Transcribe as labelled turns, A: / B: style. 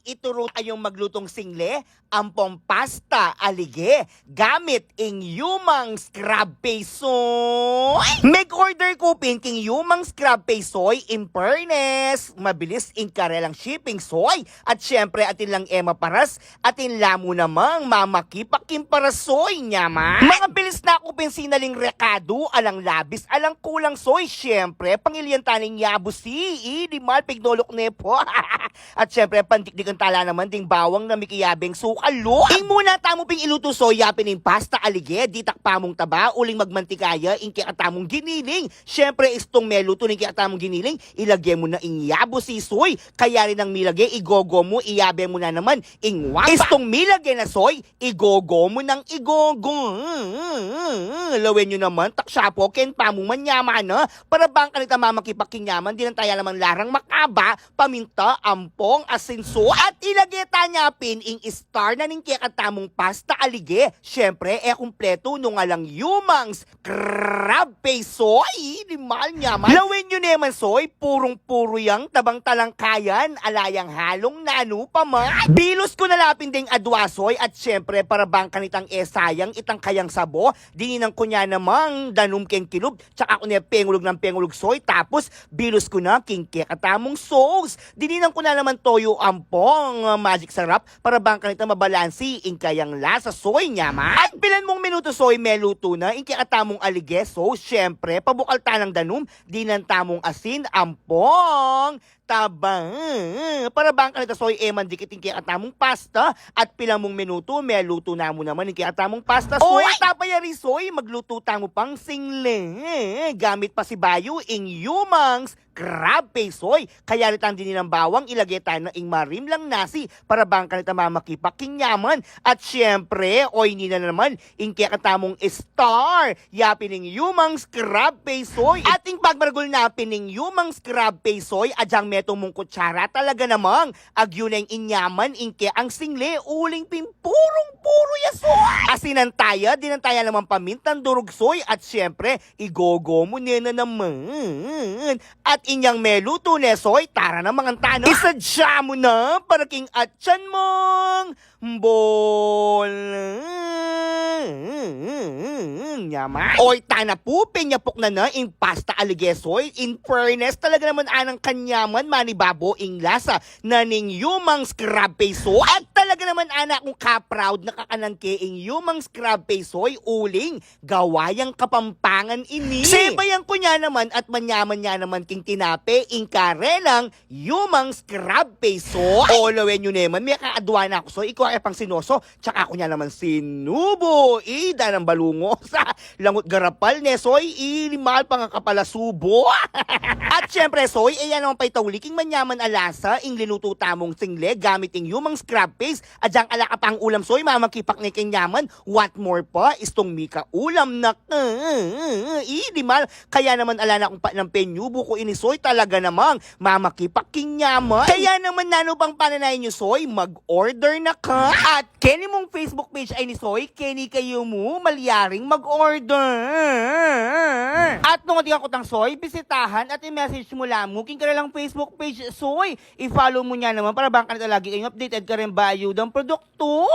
A: ituro kayong maglutong single, ampong pasta, alige, gamit ing yumang scrub pesoy. Make order ko pinking yumang scrub pesoy in fairness. Mabilis ing karelang shipping soy. At syempre atin lang ema paras, atin lamo namang mamakipakim parasoy niya man. Mga bilis na ako sinaling rekado, alang labis, alang kulang soy. Syempre, pangilian taning yabusi, di mal pignolok nepo. At syempre, pandikdikan tala naman ding bawang na mikiyabing sukalo. Ing muna tamo ping iluto soya, pining pasta alige, ditak pamong taba, uling magmantikaya, ing kiatamong giniling. Syempre, istong meluto ning kiatamong giniling, ilagay mo na ing yabo si soy. Kaya rin ang milagay, igogo mo, iyabe mo na naman ing wapa. Istong milagay na soy, igogo mo ng igogo. Lawin nyo naman, taksyapo, ken pamong manyaman na. Para bang kanita mamakipakinyaman, di lang tayo naman larang makaba, paminta, ampong, asinso, at ilagay tanya pin ing star na ning katamong pasta alige. Syempre, kumpleto nung alang yumangs crab pesoy. Di mal nyaman. Lawin nyo naman soy, purong-puro yang tabang talangkayan, alayang halong nanu pa man. Bilos ko nalapin ding adwasoy, at syempre, para bang kanitang sayang itang kayang sabo, dininang ko niya namang danum keng kilub, tsaka ko niya pengulog ng pengulog soy, tapos bilos ko na king katamong sauce. Dininang ko na naman toyo ampong magic sarap, para bang kanita mabalansi ing kayang lasa soy niya man. At bilan mong minuto soy meluto na ing katamong alige. So syempre pabukal tanang danum, dinan tamong asin ampong tabang. Para bang kanita soy mandikit ing katamong pasta, at pilang mong minuto meluto na mo naman ing katamong pasta soy. Oy, tapayari soy, magluto tamo pang single. Gamit pa si bayo ing yumangs crab pesoy. Kaya ritang din ng bawang, ilagay tayo ng ing marim lang nasi, para bang kanita mamakipaking yaman. At syempre, oy nina na naman, ing katamong star, yapin ing yumangs crab pesoy. At ing pagmaragol na pining yumangs crab pesoy, adyang metong mong kutsara, talaga namang agyo na ing inyaman, ing ang single, uling pimpurong-puro yasoy. Asinan tayo, dinantaya naman pamintang durog soy, at syempre, igogo mo nena naman. At inyang meluto nesoy, tara na mga tano. Isadya mo na, para king atyan mong bol. Yaman. Oy, tana po, penyapok na ing pasta aligesoy. In fairness, talaga naman anang kanyaman, manibabo ing lasa na ning yumangs crab pesoy. At talaga naman anak kong ka-proud na kakanangke ing yumangs crab pesoy, uling gawayang kapampangan ini. Sebayang ko niya naman, at manyaman niya naman king tinape, ing karelang yumangs crab pesoy. O, lawin nyo naman, may kaadwa na ako so, ikaw ay pang sinoso, tsaka ako niya naman sinubo, ida ng balungo sa langot garapal ne soy, ilimal pa nga kapalasubo. At syempre soy, ayan naman pa'y tauliking manyaman alasa, ing linuto tamong single, gamit ing yumang scrub paste, adyang alaka pang ulam soy, mamakipak ni king yaman, what more pa, istong mika ulam na ilimal. Kaya naman alana kung pa ng penyubo ko inisoy, talaga namang mamakipak king yaman. Kaya naman nano bang pananayin nyo soy, mag-order na ka. At Kenny mong Facebook page ay ni soy, Kenny kayo mo, malyaring mag-order. At nung ating ako tang soy, bisitahan at i-message mo lang mo, king ka lang Facebook page soy. I-follow mo niya naman, para bang kanita lagi kayong updated ka rin ba ayudang produkto.